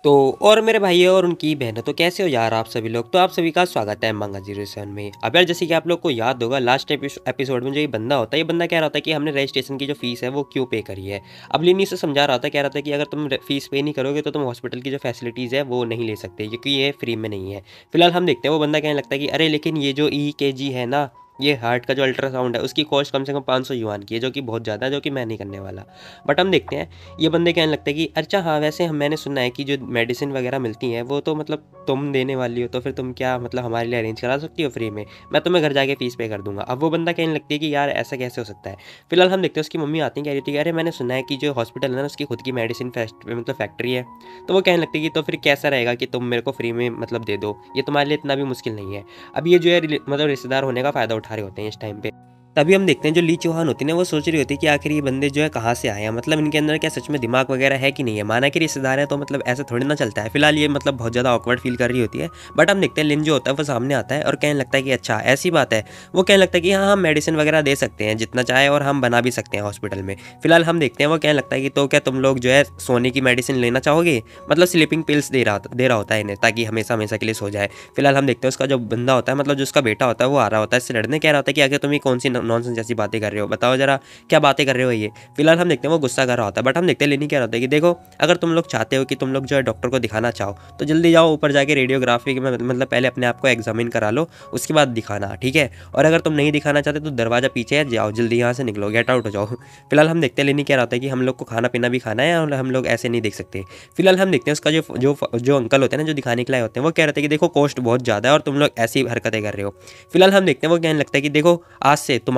तो और मेरे भाई और उनकी बहनों, तो कैसे हो यार आप सभी लोग। तो आप सभी का स्वागत है मंगा 07 में। अब यार जैसे कि आप लोग को याद होगा लास्ट एपिसोड में जो ये बंदा होता है, ये बंदा कह रहा था कि हमने रजिस्ट्रेशन की जो फीस है वो क्यों पे करी है। अब लिनी से समझा रहा था, कह रहा था कि अगर तुम फीस पे नहीं करोगे तो तुम हॉस्पिटल की जो फैसिलिटीज़ है वो नहीं ले सकते, क्योंकि ये फ्री में नहीं है। फिलहाल हम देखते हैं, वो बंदा कहने लगता है कि अरे लेकिन ये जो EKG है ना, ये हार्ट का जो अल्ट्रासाउंड है उसकी कॉस्ट कम से कम 500 युआन की है, जो कि बहुत ज़्यादा है, जो कि मैं नहीं करने वाला। बट हम देखते हैं, ये बंदे कहने लगते हैं कि अच्छा हाँ वैसे हम मैंने सुना है कि जो मेडिसिन वगैरह मिलती हैं वो तो मतलब तुम देने वाली हो, तो फिर तुम क्या मतलब हमारे लिए अरेंज करा सकती हो फ्री में, मैं तुम्हें घर जाके फीस पे कर दूंगा। अब वो बंदा कहने लगती है कि यार ऐसा कैसे हो सकता है। फिलहाल हम देखते हैं, उसकी मम्मी आती है, कह रही थी कि अरे मैंने सुना है कि जो हॉस्पिटल है ना उसकी खुद की मेडिसिन मतलब फैक्ट्री है। तो वो कहने लगती है कि तो फिर कैसा रहेगा कि तुम मेरे को फ्री में मतलब दे दो, ये तुम्हारे लिए इतना भी मुश्किल नहीं है। अब ये जो है मतलब रिश्तेदार होने का फ़ायदा उठा रहे होते हैं इस टाइम पे। तभी हम देखते हैं जो ली चौहान होती है ना, वो सोच रही होती है कि आखिर ये बंदे जो है कहाँ से आए हैं, मतलब इनके अंदर क्या सच में दिमाग वगैरह है कि नहीं है। माना कि रिश्तेदार है तो मतलब ऐसा थोड़ी ना चलता है। फिलहाल ये मतलब बहुत ज़्यादा ऑकवर्ड फील कर रही होती है। बट हम देखते हैं लिन जो होता है वो सामने आता है और कहने लगता है कि अच्छा ऐसी बात है। वो कहने लगता है कि हाँ हम मेडिसिन वगैरह दे सकते हैं जितना चाहे, और हम बना भी सकते हैं हॉस्पिटल में। फिलहाल हम देखते हैं, वो कहने लगता है कि तो क्या तुम लोग जो है सोने की मेडिसिन लेना चाहोगे, मतलब स्लीपिंग पिल्स दे रहा होता है इन्हें, ताकि हमेशा हमेशा के लिए सो जाए। फिलहाल हम देखते हैं उसका जो बंदा होता है, मतलब जो उसका बेटा होता है, वो आ रहा होता है इससे लड़ने, कह रहा होता है कि आगे तुम ये कौन सी नॉनसेंस जैसी बातें कर रहे हो, बताओ जरा क्या बातें कर रहे हो ये। फिलहाल हम देखते हैं वो गुस्सा कर रहा होता है। बट हम देखते हैं लेनी क्या होता है कि देखो, अगर तुम लोग चाहते हो कि तुम लोग जो है डॉक्टर को दिखाना चाहो तो जल्दी जाओ ऊपर जाके रेडियोग्राफी में मतलब पहले अपने आप को एग्जामिन करा लो, उसके बाद दिखाना, ठीक है। और अगर तुम नहीं दिखाना चाहते तो दरवाजा पीछे है, जाओ जल्दी यहाँ से निकलो, गेट आउट हो जाओ। फिलहाल हम देखते हैं लेनी क्या होता है कि हम लोग को खाना पीना भी खाना है और हम लोग ऐसे नहीं देख सकते। फिलहाल हम देखते हैं उसका जो जो जो अंकल होते हैं ना, जो दिखाने के लाए होते हैं, वो कह रहे थे कि देखो कॉस्ट बहुत ज़्यादा है और तुम लोग ऐसी हरकतें कर रहे हो। फिलहाल हम देखते हैं, वो कहने लगता है कि देखो आज से तुम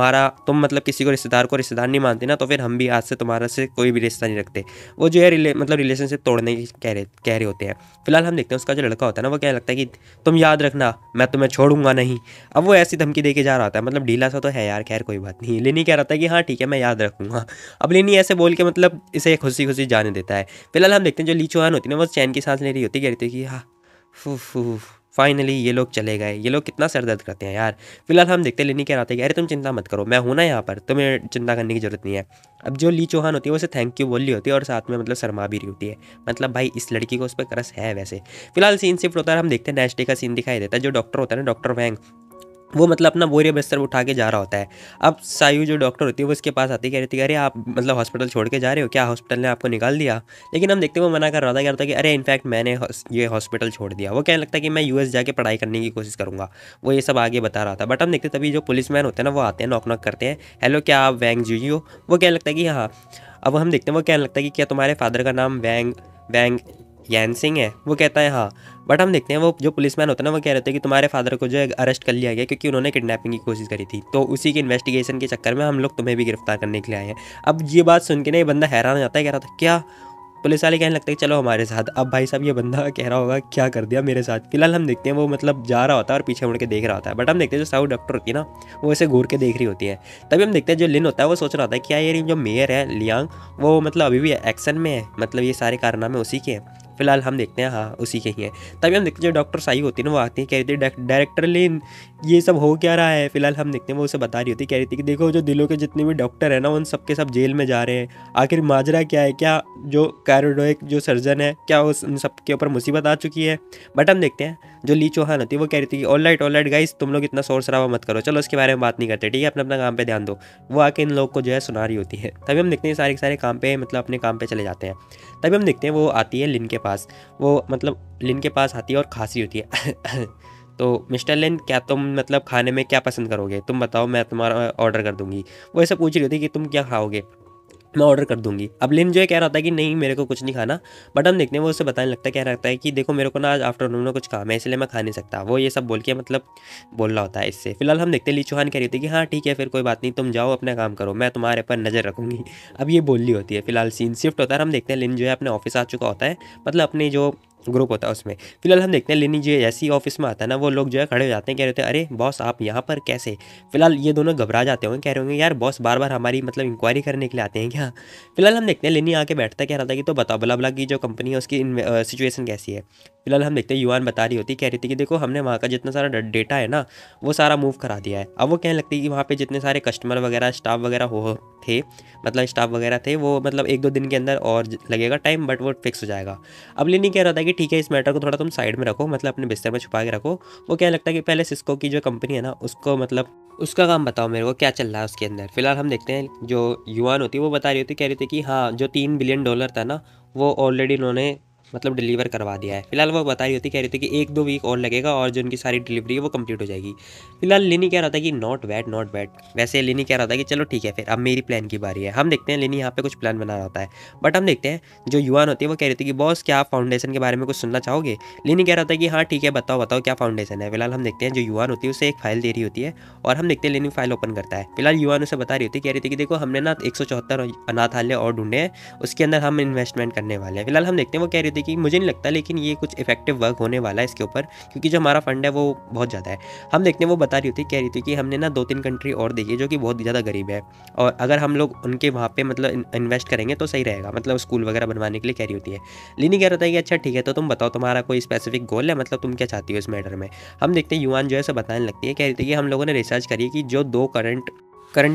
मतलब किसी को रिश्तेदार नहीं मानते ना, तो फिर हम भी आज से तुम्हारा से कोई भी रिश्ता नहीं रखते। वो जो है मतलब रिलेशनशिप तोड़ने की कह रहे होते हैं। फिलहाल हम देखते हैं उसका जो लड़का होता है ना, वो क्या लगता है कि तुम याद रखना मैं तुम्हें छोड़ूंगा नहीं। अब वो ऐसी धमकी दे के जा रहा होता है, मतलब ढीला सा तो है यार, खैर कोई बात नहीं। लेनी कह रहा था कि हाँ ठीक है मैं याद रखूंगा। अब लेनी ऐसे बोल के मतलब इसे खुशी खुशी जाने देता है। फिलहाल हम देखते हैं जो ली चौहान होती है ना, वो चैन की सांस ले रही होती है, कह रही थी कि हाँ फाइनली ये लोग चले गए, ये लोग कितना सर दर्द करते हैं यार। फिलहाल हम देखते लेनी क्या रहता है कि अरे तुम चिंता मत करो, मैं हूँ ना यहाँ पर, तुम्हें चिंता करने की जरूरत नहीं है। अब जो ली चौहान होती है वो उसे थैंक यू बोल रही होती है और साथ में मतलब शर्मा भी रही होती है, मतलब भाई इस लड़की को उस पर क्रश है वैसे। फिलहाल सीन शिफ्ट होता है, हम देखते हैं नेक्स्ट डे का सीन दिखाई देता है। जो डॉक्टर होता है ना, डॉक्टर वैंग, वो मतलब अपना बोरिया बिस्तर उठा के जा रहा होता है। अब सायु जो डॉक्टर होती है वो इसके पास आती है, कह रही थी अरे आप मतलब हॉस्पिटल छोड़ के जा रहे हो क्या, हॉस्पिटल ने आपको निकाल दिया। लेकिन हम देखते हैं वो मना कर रहा था, कह रहा था कि अरे इनफैक्ट मैंने ये हॉस्पिटल छोड़ दिया। वो कहने लगता है कि मैं US जाके पढ़ाई करने की कोशिश करूँगा, वो ये सब आगे बता रहा था। बट हम देखते तभी जो पुलिस मैन होते हैं ना, वो आते हैं, नॉक नॉक करते हैं, हेलो क्या आप वैंग जी हो। वो कहने लगता है कि हाँ। अब हम देखते हैं, वो कहने लगता है कि क्या तुम्हारे फादर का नाम वैंग वैंग यैन सिंह है। वो कहता है हाँ। बट हम देखते हैं वो जो पुलिसमैन होता है ना, वो कह रहे थे कि तुम्हारे फादर को जो है अरेस्ट कर लिया गया क्योंकि उन्होंने किडनैपिंग की कोशिश करी थी, तो उसी की इन्वेस्टिगेशन के चक्कर में हम लोग तुम्हें भी गिरफ्तार करने के लिए आए हैं। अब ये बात सुन के ना ये बंदा हैरान हो जाता है, कह रहा था क्या, पुलिस वाले कहने लगते हैं चलो हमारे साथ। अब भाई साहब ये बंदा कह रहा होगा क्या कर दिया मेरे साथ। फिलहाल हम देखते हैं वो मतलब जा रहा होता है और पीछे मुड़ के देख रहा होता है। बट हम देखते हैं जो साउथ डॉक्टर होती है ना, वो ऐसे घूर के देख रही होती है। तभी हम देखते हैं जो लिन होता है वो सोच रहा होता है क्या ये जो मेयर है लियांग, वो मतलब अभी भी एक्शन में है, मतलब ये सारे कारनामे उसी के हैं। फिलहाल हम देखते हैं हाँ उसी के ही हैं। तभी हम देखते हैं जो डॉक्टर साई होती है ना, वो आती है, कह रही थी डायरेक्टर लिन ये सब हो क्या रहा है। फिलहाल हम देखते हैं वो उसे बता रही होती, कह रही थी कि देखो जो दिलों के जितने भी डॉक्टर हैं ना, उन सब के सब जेल में जा रहे हैं, आखिर माजरा क्या है, क्या जो कार्डियोक जो सर्जन है क्या उन सब के ऊपर मुसीबत आ चुकी है। बट हम देखते हैं जो ली चौहान होती है वो कह रही थी कि ऑल राइट गाइस, तुम लोग इतना शोर शराबा मत करो, चलो इसके बारे में बात नहीं करते, ठीक है, अपना अपना काम पे ध्यान दो। वो आके इन लोग को जो है सुना रही होती है। तभी हम देखते हैं सारे के सारे काम पे मतलब अपने काम पे चले जाते हैं। तभी हम देखते हैं वो आती है लिन के पास, वो मतलब लिन के पास आती है और खांसी होती है। तो मिस्टर लिन क्या तुम मतलब खाने में क्या पसंद करोगे, तुम बताओ मैं तुम्हारा ऑर्डर कर दूंगी। वो ऐसा पूछ रही होती है कि तुम क्या खाओगे, मैं ऑर्डर कर दूंगी। अब लिन जो है कह रहा था कि नहीं मेरे को कुछ नहीं खाना। बट हम देखते हैं वो उससे बताने लगता है, कह रहा है कि देखो मेरे को ना आज आफ्टरनून में कुछ काम है इसलिए मैं खा नहीं सकता। वो ये सब बोल के मतलब बोल रहा होता है इससे। फिलहाल हम देखते हैं ली चौहान कह रही होती है कि हाँ ठीक है फिर कोई बात नहीं, तुम जाओ अपना काम करो, मैं तुम्हारे पर नज़र रखूंगी। अब ये बोल रही होती है। फिलहाल सीन शिफ्ट होता है, हम देखते हैं लिन जो है अपने ऑफिस आ चुका होता है, मतलब अपने जो ग्रुप होता है उसमें। फिलहाल हम देखते हैं लिनी जो जैसे ही ऑफिस में आता है ना, वो लोग जो है खड़े हो जाते हैं, कह रहे होते हैं अरे बॉस आप यहाँ पर कैसे। फिलहाल ये दोनों घबरा जाते होंगे, कह रहे होंगे यार बॉस बार बार हमारी मतलब इंक्वायरी करने के लिए आते हैं क्या। फिलहाल हम देखते हैं लिनी आके बैठता है, कह रहा था कि तो बताओ बला बला की जो कंपनी है उसकी सिचुएशन कैसी है। फिलहाल हम देखते हैं युआन बता रही होती, कह रही थी कि देखो हमने वहाँ का जितना सारा डेटा है ना वो सारा मूव करा दिया है। अब वो कहने लगती है कि वहाँ पे जितने सारे कस्टमर वगैरह स्टाफ वगैरह हो थे, मतलब स्टाफ वगैरह थे, वो मतलब 1-2 दिन के अंदर और लगेगा टाइम, बट वो फिक्स हो जाएगा। अब लिनी कह रहा था कि ठीक है, इस मैटर को थोड़ा तुम साइड में रखो, मतलब अपने बिस्तर में छुपा के रखो। वो कहने लगता है कि पहले सिस्को की जो कंपनी है ना उसको मतलब उसका काम बताओ मेरे को, क्या चल रहा है उसके अंदर। फिलहाल हम देखते हैं जो युआन होती है वो बता रही होती, कह रही थी कि हाँ जो $3 बिलियन था ना वो ऑलरेडी इन्होंने मतलब डिलीवर करवा दिया है। फिलहाल वो बता रही होती, कह रही थी कि 1-2 वीक और लगेगा और जो उनकी सारी डिलीवरी है वो कंप्लीट हो जाएगी। फिलहाल लिनी कह रहा था कि नॉट बैड नॉट बैड। वैसे लिनी कह रहा था कि चलो ठीक है फिर अब मेरी प्लान की बारी है। हम देखते हैं लिनी यहाँ पे कुछ प्लान बना रहा होता है, बट हम देखते हैं जो युआन होती है वो कह रही थी कि बॉस क्या आप फाउंडेशन के बारे में कुछ सुनना चाहोगे। लिनी कह रहा था कि हाँ ठीक है बताओ बताओ क्या फाउंडेशन है। फिलहाल हम देखते हैं जो युआन होती है उसे एक फाइल दे रही होती है और हम देखते हैं लिनी फाइल ओपन करता है। फिलहाल युआन उसे बता रही होती, कह रही थी कि देखो हमने ना 174 अनाथालय और ढूंढे हैं, उसके अंदर हम इन्वेस्टमेंट करने वाले हैं। फिलहाल हम देखते हैं वो कह रही थी कि मुझे नहीं लगता लेकिन ये कुछ इफेक्टिव वर्क होने वाला है इसके ऊपर, क्योंकि जो हमारा फंड है वो बहुत ज़्यादा है। हम देखते हैं वो बता रही होती, कह रही थी कि हमने ना 2-3 कंट्री और देखी है जो कि बहुत ज़्यादा गरीब है, और अगर हम लोग उनके वहाँ पे मतलब इन्वेस्ट करेंगे तो सही रहेगा, मतलब स्कूल वगैरह बनवाने के लिए कह रही होती है। लिनी कह रहा था कि अच्छा ठीक है तो तुम बताओ तुम्हारा कोई स्पेसिफिक गोल है, मतलब तुम क्या चाहती हो इस मैटर में। हम देखते हैं युआन जो है सब बताने लगती है, कह रही थी कि हम लोगों ने रिसर्च करी है कि जो 2 करंट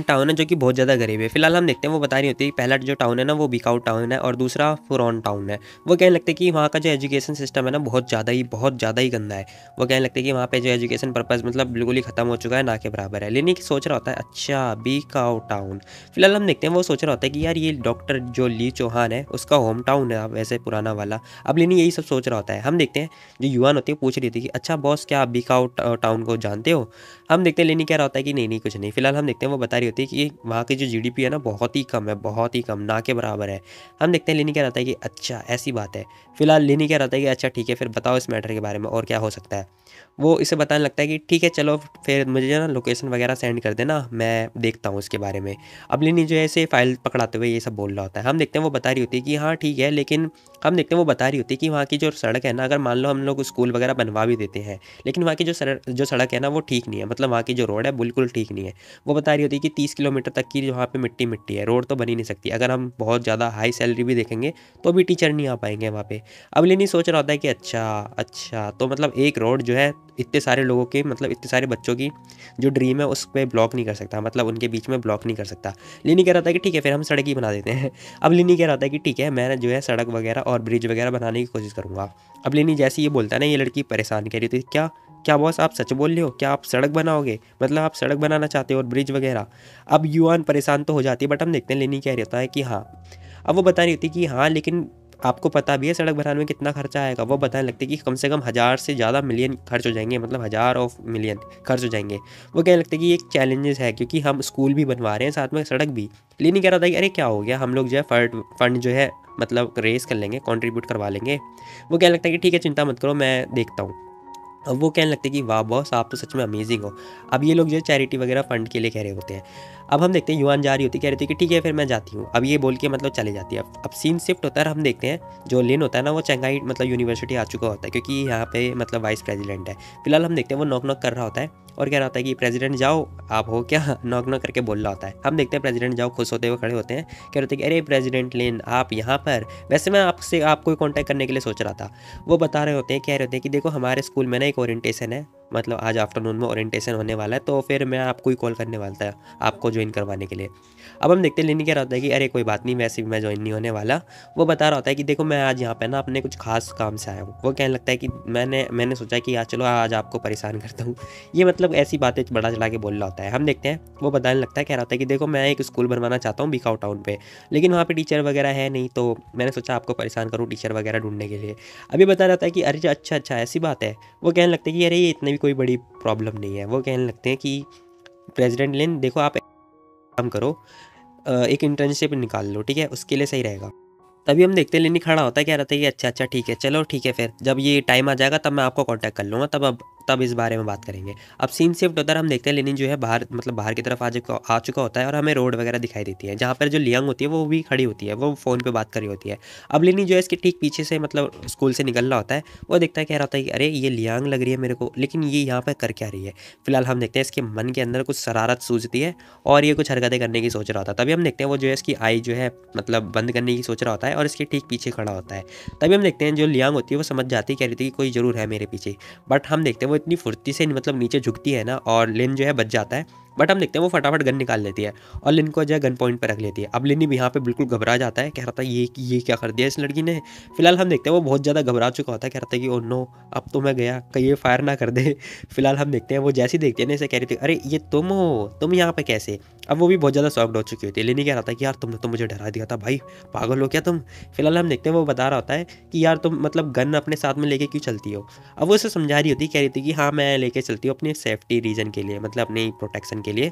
टाउन है जो कि बहुत ज़्यादा गरीब है। फिलहाल हम देखते हैं वो बता रही होती है पहला जो टाउन है ना वो बिकाऊ टाउन है और दूसरा फुरॉन टाउन है। वो कहने लगते हैं कि वहाँ का जो एजुकेशन सिस्टम है ना बहुत ज़्यादा ही गंदा है। वो कहने लगते हैं कि वहाँ पे जो एजुकेशन पर्पज़ मतलब बिल्कुल ही खत्म हो चुका है, ना के बराबर है। लेनी सोच रहा होता है अच्छा बिकाऊ टाउन। फिलहाल हम देखते हैं वो सोच रहा होता है कि यार ये डॉक्टर जो ली चौहान है उसका होम टाउन है वैसे पुराना वाला। अब लेनी यही सब सोच रहा होता है। हम देखते हैं जो युवान होती है पूछ रही थी कि अच्छा बॉस क्या आप बिकाऊ टाउन को जानते हो। हम देखते हैं लेनी कह रहा होता है कि नहीं नहीं कुछ नहीं। फिलहाल हम देखते हैं वो बता रही होती है कि वहाँ की जो जीडीपी है ना बहुत ही कम है, बहुत ही कम, ना के बराबर है। हम देखते हैं लेनी कह रहा था कि अच्छा ऐसी बात है। फिलहाल लेनी कह रहा था कि अच्छा ठीक है फिर बताओ इस मैटर के बारे में और क्या हो सकता है। वो इसे बताने लगता है कि ठीक है चलो फिर मुझे ना लोकेशन वगैरह सेंड कर देना, मैं देखता हूँ इसके बारे में। अब लेनी जो है इसे फाइल पकड़ाते हुए ये सब बोल रहा होता है। हम देखते हैं वो बता रही होती है कि हाँ ठीक है, लेकिन हम देखते हैं वो बता रही होती है कि वहाँ की जो सड़क है ना, अगर मान लो हम लोग स्कूल वगैरह बनवा भी देते हैं लेकिन वहाँ की जो सड़क है ना वो ठीक नहीं है, मतलब वहाँ की जो रोड है बिल्कुल ठीक नहीं है। वो बता रही होती है कि 30 किलोमीटर तक की वहाँ पे मिट्टी मिट्टी है, रोड तो बनी नहीं सकती। अगर हम बहुत ज़्यादा हाई सैलरी भी देखेंगे तो भी टीचर नहीं आ पाएंगे वहाँ पे। अब लेनी सोच रहा होता है कि अच्छा तो मतलब एक रोड जो है इतने सारे लोगों के मतलब इतने सारे बच्चों की जो ड्रीम है उस पर ब्लॉक नहीं कर सकता, मतलब उनके बीच में ब्लॉक नहीं कर सकता। लिनी कह रहा था कि ठीक है फिर हम सड़क ही बना देते हैं। अब लिनी कह रहा था कि ठीक है मैं जो है सड़क वगैरह और ब्रिज वगैरह बनाने की कोशिश करूँगा। अब लिनी जैसे ये बोलता है ना ये लड़की परेशान कह रही थी, क्या क्या बॉस आप सच बोल रहे हो, क्या आप सड़क बनाओगे, मतलब आप सड़क बनाना चाहते हो और ब्रिज वगैरह। अब युवान परेशान तो हो जाती है, बट हम देखते हैं लेनी कह रहता है कि हाँ। अब वो बता रही होती कि हाँ लेकिन आपको पता भी है सड़क बनाने में कितना खर्चा आएगा। वो बताने लगते कि कम से कम 1000 से ज़्यादा मिलियन खर्च हो जाएंगे, मतलब 1000 ऑफ मिलियन खर्च हो जाएंगे। वो कहने लगते कि ये एक चैलेंजेस है क्योंकि हम स्कूल भी बनवा रहे हैं साथ में सड़क भी। लेनी कह रहा था कि अरे क्या हो गया, हम लोग जो है फंड जो है मतलब रेस कर लेंगे, कंट्रीब्यूट करवा लेंगे। वो कहने लगता है कि ठीक है चिंता मत करो मैं देखता हूँ। अब वो कहने लगते कि वाह बॉस आप तो सच में अमेजिंग हो। अब ये लोग जो है चैरिटी वगैरह फंड के लिए कह रहे होते हैं। अब हम देखते हैं युवान जा रही होती, कह रही थी कि ठीक है फिर मैं जाती हूँ। अब ये बोल के मतलब चले जाती है। अब सीन शिफ्ट होता है, हम देखते हैं जो लिन होता है ना वो चंगाई मतलब यूनिवर्सिटी आ चुका होता है क्योंकि यहाँ पे मतलब वाइस प्रेसिडेंट है। फिलहाल हम देखते हैं वो नॉक नॉक कर रहा होता है और कह रहा होता है कि प्रेसिडेंट जाओ आप हो क्या, नॉक नॉक करके बोल रहा होता है। हम देखते हैं प्रेसिडेंट जाओ खुश होते हुए खड़े होते हैं, कह रहे होते हैं कि अरे प्रेसिडेंट लिन आप यहाँ पर, वैसे मैं आपको कॉन्टैक्ट करने के लिए सोच रहा था। वो बता रहे होते हैं, कह रहे होते हैं कि देखो हमारे स्कूल में ना एक ओरिएंटेशन है, मतलब आज आफ्टरनून में ओरिएंटेशन होने वाला है तो फिर मैं आपको ही कॉल करने वाला था आपको ज्वाइन करवाने के लिए। अब हम देखते हैं लिनी कह रहा होता है कि अरे कोई बात नहीं वैसे भी मैं ज्वाइन नहीं होने वाला। वो बता रहा होता है कि देखो मैं आज यहाँ पे ना अपने कुछ खास काम से आया हूँ। वो कहने लगता है कि मैंने सोचा कि यार चलो आज आपको परेशान करता हूँ। ये मतलब ऐसी बातें बड़ा चढ़ा के बोल रहा होता है। हम देखते हैं वो बताने लगता है, कह रहा होता है कि देखो मैं एक स्कूल बनवाना चाहता हूँ बिकाऊ टाउन पे, लेकिन वहाँ पे टीचर वगैरह है नहीं तो मैंने सोचा आपको परेशान करूँ टीचर वगैरह ढूंढने के लिए। अभी बता रहा था कि अरे अच्छा ऐसी बात है। वो कहने लगते हैं कि अरे ये इतनी भी कोई बड़ी प्रॉब्लम नहीं है। वो कहने लगते हैं कि प्रेसिडेंट लिन देखो आप काम करो, एक इंटर्नशिप निकाल लो ठीक है, उसके लिए सही रहेगा। तभी हम देखते हैं लिनी खड़ा होता है, कह रहा था कि अच्छा ठीक है चलो ठीक है फिर जब ये टाइम आ जाएगा तब मैं आपको कांटेक्ट कर लूँगा, तब अब तब इस बारे में बात करेंगे। अब सीन शिफ्ट होता है, हम देखते हैं लिनी जो है बाहर मतलब बाहर की तरफ आ चुका होता है और हमें रोड वगैरह दिखाई देती है, जहाँ पर जो लियांग होती है वो भी खड़ी होती है, वो फ़ोन पे बात कर रही होती है। अब लिनी जो है इसके ठीक पीछे से मतलब स्कूल से निकल रहा होता है, वो देखता है, कह रहा होता है कि अरे ये लियांग लग रही है मेरे को, लेकिन ये यहाँ पर कर क्या रही है। फिलहाल हम देखते हैं इसके मन के अंदर कुछ शरारत सूझती है और ये कुछ हरकतें करने की सोच रहा होता है। तभी हम देखते हैं वो जो है इसकी आई जो है मतलब बंद करने की सोच रहा होता है और इसके ठीक पीछे खड़ा होता है। तभी हम देखते हैं जो लियांग होती है वो समझ जाती है, कह रही थी कि कोई ज़रूर है मेरे पीछे। बट हम देखते हैं वो इतनी फुर्ती से मतलब नीचे झुकती है ना और लिन जो है बच जाता है। बट हम देखते हैं वो फटाफट गन निकाल लेती है और लिन को जो है गन पॉइंट पर रख लेती है। अब लिन भी यहाँ पे बिल्कुल घबरा जाता है, कह रहा था ये क्या कर दिया इस लड़की ने। फिलहाल हम देखते हैं वो बहुत ज़्यादा घबरा चुका होता है, कह रहा था कि ओ नो अब तो मैं गया, कहीं ये फायर ना कर दे। फिलहाल हम देखते हैं वो जैसे ही देखते हैं ना इसे, कह रही थी अरे ये तुम हो, तुम यहाँ पे कैसे। अब वो भी बहुत ज़्यादा शॉक्ड हो चुकी होती है। लिनी कह रहा था कि यार तुमने तो मुझे डरा दिया था भाई, पागल हो क्या तुम। फिलहाल हम देखते हैं वो बता रहा होता है कि यार तुम मतलब गन अपने साथ में लेके क्यों चलती हो। अब वो उसे समझा रही होती, कह रही थी कि हाँ मैं लेके चलती हूँ अपनी सेफ्टी रीजन के लिए, मतलब अपनी प्रोटेक्शन के लिए।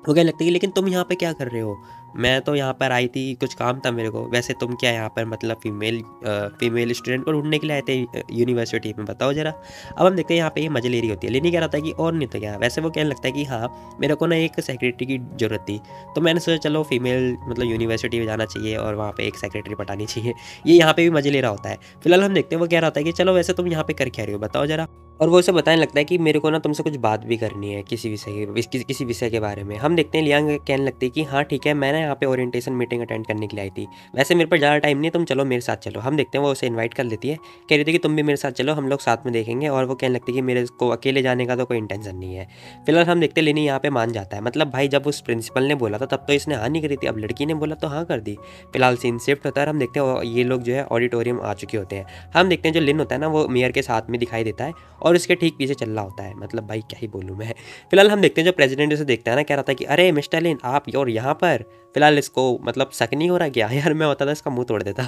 वो कहने लगता है कि लेकिन तुम यहाँ पे क्या कर रहे हो, मैं तो यहाँ पर आई थी, कुछ काम था मेरे को। वैसे तुम क्या यहाँ पर मतलब फीमेल स्टूडेंट को ढूंढने के लिए आए थे यूनिवर्सिटी में, बताओ जरा। अब हम देखते हैं यहाँ पे ये मजे ले रही होती है। लेनी कह रहा था कि और नहीं तो क्या। वैसे वो कहने लगता है कि हाँ मेरे को ना एक सेक्रेटरी की ज़रूरत थी, तो मैंने सोचा चलो फीमेल मतलब यूनिवर्सिटी में जाना चाहिए और वहाँ पर एक सेक्रेटरी पटानी चाहिए। ये यहाँ पे भी मजे ले रहा होता है। फिलहाल हम देखते हैं वो कह रहा होता है कि चलो वैसे तुम यहाँ पे कर क्या रही हो, बताओ जरा। और वो उसे बताने लगता है कि मेरे को ना तुमसे कुछ बात भी करनी है किसी विषय के बारे में। हम देखते हैं लियांग कहने लगती है कि हाँ ठीक है, मैं ना यहाँ पे ओरिएंटेशन मीटिंग अटेंड करने के लिए आई थी, वैसे मेरे पर ज़्यादा टाइम नहीं है, तुम चलो मेरे साथ चलो। हम देखते हैं वो उसे इन्वाइट कर लेती है, कह रही थी कि तुम भी मेरे साथ चलो, हम लोग साथ में देखेंगे। और वो कहने लगती है कि मेरे को अकेले जाने का तो कोई इंटेंशन नहीं है। फिलहाल हम देखते हैं लेनी यहाँ पे मान जाता है, मतलब भाई जब उस प्रिंसिपल ने बोला था तब तो इसने हाँ नहीं करी थी, अब लड़की ने बोला तो हाँ कर दी। फिलहाल सीन शिफ्ट होता है, हम देखते हैं ये लोग जो है ऑडिटोरियम आ चुके होते हैं। हम देखते हैं जो लिन होता है ना वो मेयर के साथ में दिखाई देता है और उसके ठीक पीछे चल रहा होता है, मतलब भाई क्या ही बोलूँ मैं। फिलहाल हम देखते हैं जो प्रेसिडेंट उसे देखता है ना, कह रहा था कि अरे मिस्टर लिन आप और यहाँ पर। फिलहाल इसको मतलब शक नहीं हो रहा क्या यार, मैं होता था इसका मुंह तोड़ देता।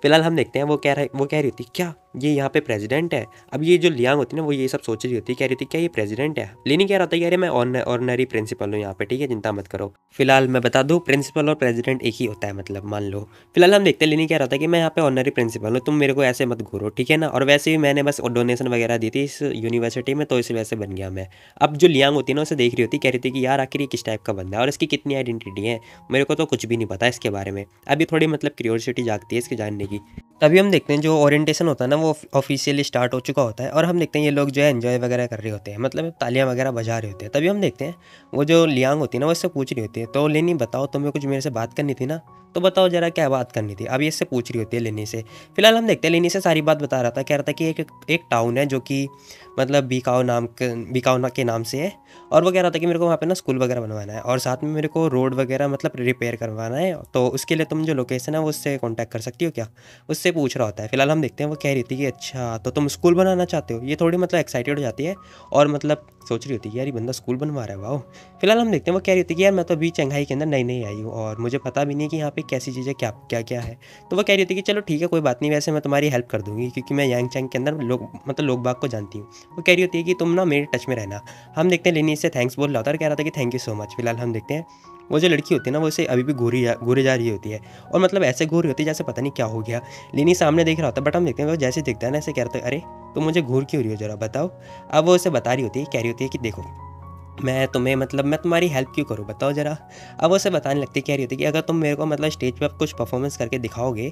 फिलहाल हम देखते हैं वो कह रही थी क्या ये यहाँ पे प्रेसिडेंट है। अब ये जो लियांग होती है ना वो ये सब सोच रही होती है, कह रही थी क्या ये प्रेसिडेंट है। लिनी कह रहा था कि अरे मैं ऑर्डिनरी प्रिंसिपल हूँ यहाँ पे, ठीक है चिंता मत करो। फिलहाल मैं बता दूँ प्रिंसिपल और प्रेसिडेंट एक ही होता है, मतलब मान लो। फिलहाल हम देखते हैं लिनी कह रहा था कि मैं यहाँ पे ऑर्डिनरी प्रिंसिपल हूँ, तुम मेरे को ऐसे मत घूरो ठीक है ना। और वैसे भी मैंने बस डोनेशन वगैरह दी थी इस यूनिवर्सिटी में, तो इस वजह से बन गया मैं। अब जो लियांग होती है ना उसे देख रही होती, कह रही थी कि यार आखिर ये किस टाइप का बंदा है और इसकी कितनी आइडेंटिटी है, मेरे को तो कुछ भी नहीं पता इसके बारे में। अभी थोड़ी मतलब क्यूरियोसिटी जागती है इसके जानने की। तभी हम देखते हैं जो ओरिएंटेशन होता है ना वो ऑफिशियली स्टार्ट हो चुका होता है और हम देखते हैं ये लोग जो है एंजॉय वगैरह कर रहे होते हैं, मतलब तालियां वगैरह बजा रहे होते हैं। तभी हम देखते हैं वो जो लियांग होती है ना वो इससे पूछ रही होती है, तो लेनी बताओ तुम्हें कुछ मेरे से बात करनी थी ना, तो बताओ जरा क्या बात करनी थी। अब ये इससे पूछ रही होती है लेनी से। फिलहाल हम देखते हैं लेनी से सारी बात बता रहा था, कह रहा था कि एक टाउन है जो कि मतलब बीकाओ के नाम से है, और वो कह रहा था कि मेरे को वहाँ पे ना स्कूल वगैरह बनवाना है और साथ में मेरे को रोड वगैरह मतलब रिपेयर करवाना है, तो उसके लिए तुम जो लोकेशन है वो उससे कांटेक्ट कर सकती हो क्या, उससे पूछ रहा होता है। फिलहाल हम देखते हैं वो कह रही थी कि अच्छा तो तुम स्कूल बनाना चाहते हो। ये थोड़ी मतलब एक्साइटेड हो जाती है और मतलब सोच रही होती है यार ये बंदा स्कूल बनवा रहा है, वाह। फिलहाल हम देखते हैं वो कह रही थी कि यार मैं तो अभी चंगाई के अंदर नई नई आई हूँ और मुझे पता भी नहीं कि यहाँ पे कैसी चीज़ें क्या है। तो वो कह रही थी कि चलो ठीक है कोई बात नहीं, वैसे मैं तुम्हारी हेल्प कर दूंगी क्योंकि मैं यांग चैंग के अंदर लोग बाग को जानती हूँ। वो कह रही होती है कि तुम ना मेरे टच में रहना। हम देखते हैं लेनी से थैंक्स बोल रहा होता है और कह रहा था कि थैंक यू सो मच। फिलहाल हम देखते हैं वो जो लड़की होती है ना वो इसे अभी भी घूरे जा रही होती है और मतलब ऐसे घूर रही होती है जैसे पता नहीं क्या हो गया। लेनी सामने देख रहा होता है, बट हम देखते हैं वो जैसे दिखता है ना ऐसे कह रहा था अरे तुम मुझे घूर क्यों रही हो जरा बताओ। अब वो उसे बता रही होती है, कह रही होती है कि देखो मैं तुम्हें मतलब मैं तुम्हारी हेल्प क्यों करूँ बताओ ज़रा। अब वो उसे बताने लगती, कह रही होती कि अगर तुम मेरे को मतलब स्टेज पे कुछ परफॉर्मेंस करके दिखाओगे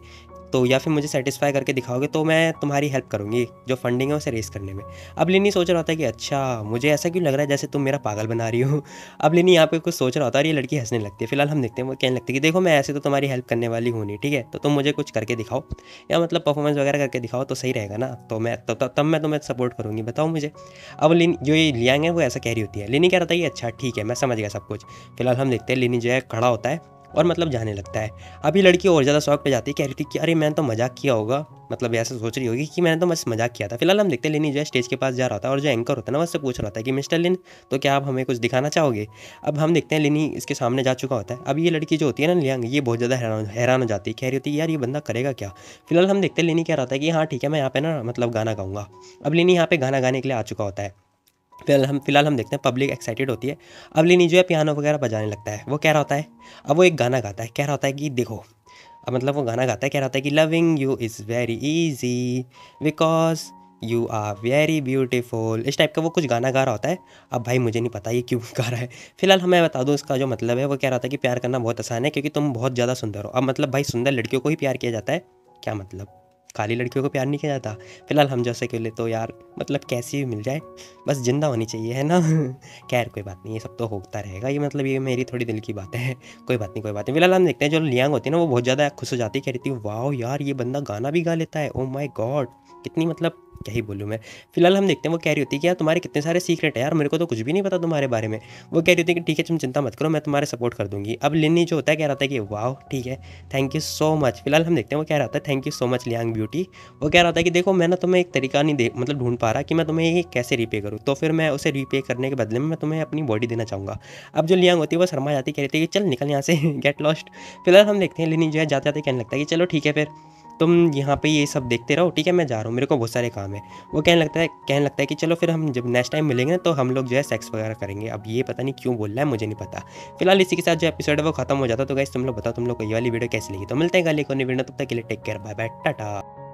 तो या फिर मुझे सेटिस्फाई करके दिखाओगे तो मैं तुम्हारी हेल्प करूँगी जो फंडिंग है उसे रेस करने में। अब लिनी सोच रहा होता है कि अच्छा मुझे ऐसा क्यों लग रहा है जैसे तुम मेरा पागल बना रही हो। अब लिनी यहाँ पे कुछ सोच रहा होता है और ये लड़की हंसने लगती है। फिलहाल हम देखते हैं वो कहने लगती है कि देखो मैं ऐसे तो तुम्हारी हेल्प करने वाली हूँ नहीं, ठीक है तो तुम मुझे कुछ करके दिखाओ या मतलब परफॉर्मेंस वगैरह करके दिखाओ तो सही रहेगा ना, तो मैं तब मैं तुम्हें सपोर्ट करूँगी, बताओ मुझे। अब लिन जो ये लियांग है वो ऐसा कह रही होती है। लिनी कह रहा था कि अच्छा ठीक है मैं समझ गया सब कुछ। फिलहाल हम देखते हैं लिनी जो है खड़ा होता है और मतलब जाने लगता है। अभी लड़की और ज़्यादा शौक पे जाती है, कह रही थी कि अरे मैंने तो मजाक किया होगा, मतलब ऐसा सोच रही होगी कि मैंने तो बस मजाक किया था। फिलहाल हम देखते हैं लिनी जो है स्टेज के पास जा रहा था और जो एंकर होता है ना वो उससे पूछ रहा था कि मिस्टर लिन तो क्या आप हमें कुछ दिखाना चाहोगे। अब हम देखते हैं लिनी इसके सामने जा चुका होता है। अब ये लड़की जो होती है ना लियांग ये बहुत ज़्यादा हैरान हो जाती है, कह रही होती है यार ये बंदा करेगा क्या। फिलहाल हम देखते हैं लिनी कह रहा था कि हाँ ठीक है मैं यहाँ पे ना मतलब गाना गाऊंगा। अब लिनी यहाँ पे गाना गाने के लिए आ चुका होता है। फिलहाल हम देखते हैं पब्लिक एक्साइटेड होती है। अब लिनी जो है पियानो वगैरह बजाने लगता है। वो कह रहा होता है, अब वो एक गाना गाता है, कह रहा होता है कि देखो, अब मतलब वो गाना गाता है, कह रहा होता है कि loving you is very easy because you are very beautiful, इस टाइप का वो कुछ गाना गा रहा होता है। अब भाई मुझे नहीं पता ये क्यों गा रहा है। फिलहाल हमें बता दूँ इसका जो मतलब है, वो कह रहा था कि प्यार करना बहुत आसान है क्योंकि तुम बहुत ज़्यादा सुंदर हो। अब मतलब भाई सुंदर लड़कियों को ही प्यार किया जाता है क्या मतलब, काली लड़कियों को प्यार नहीं किया जाता। फिलहाल हम जैसे के लिए तो यार मतलब कैसी भी मिल जाए बस जिंदा होनी चाहिए, है ना। खैर कोई बात नहीं, ये सब तो होता रहेगा, ये मतलब ये मेरी थोड़ी दिल की बात है। कोई बात नहीं कोई बात नहीं। फिलहाल हम देखते हैं जो लियांग होती है ना, वो बहुत ज़्यादा खुश हो जाती है, कह रही थी वाह यार ये बंदा गाना भी गा लेता है, ओ माय गॉड, कितनी मतलब क्या ही बोलूँ मैं। फिलहाल हम देखते हैं वो कह रही होती है कि यार तुम्हारे कितने सारे सीक्रेट है यार, मेरे को तो कुछ भी नहीं पता तुम्हारे बारे में। वो कह रही थी कि ठीक है तुम चिंता मत करो, मैं तुम्हारे सपोर्ट कर दूंगी। अब लिन्नी जो होता है कह रहा था कि वाह ठीक है, थैंक यू सो मच। फिलहाल हम देखते हैं वो कह रहा था thank you so much Liang beauty. वो कह रहा था कि देखो मैं ना तुम्हें एक तरीका नहीं दे मतलब ढूंढ पा रहा कि मैं तुम्हें ये कैसे रीपे करूँ, तो फिर मैं उसे रीपे करने के बदले में मैं तुम्हें अपनी बॉडी देना चाहूँगा। अब जो लियांग होती है वो शर्मा जाती, कह रही थी कि चल निकल यहाँ से गेट लॉस्ट। फिलहाल हम देखते हैं लिनी जो है जाते जाते कहने लगता है कि चलो ठीक है फिर तुम यहाँ पे ये सब देखते रहो, ठीक है मैं जा रहा हूँ, मेरे को बहुत सारे काम है। वो कहने लगता है कि चलो फिर हम जब नेक्स्ट टाइम मिलेंगे ना तो हम लोग जो है सेक्स वगैरह करेंगे। अब ये पता नहीं क्यों बोल रहा है, मुझे नहीं पता। फिलहाल इसी के साथ जो एपिसोड है वो खत्म हो जाता। तो गाइस तुम लोग बताओ तुम लोग को ये वाली वीडियो कैसी लगी, तो मिलते हैं कल एक और नई वीडियो, तब तक के लिए take care, bye bye Tata.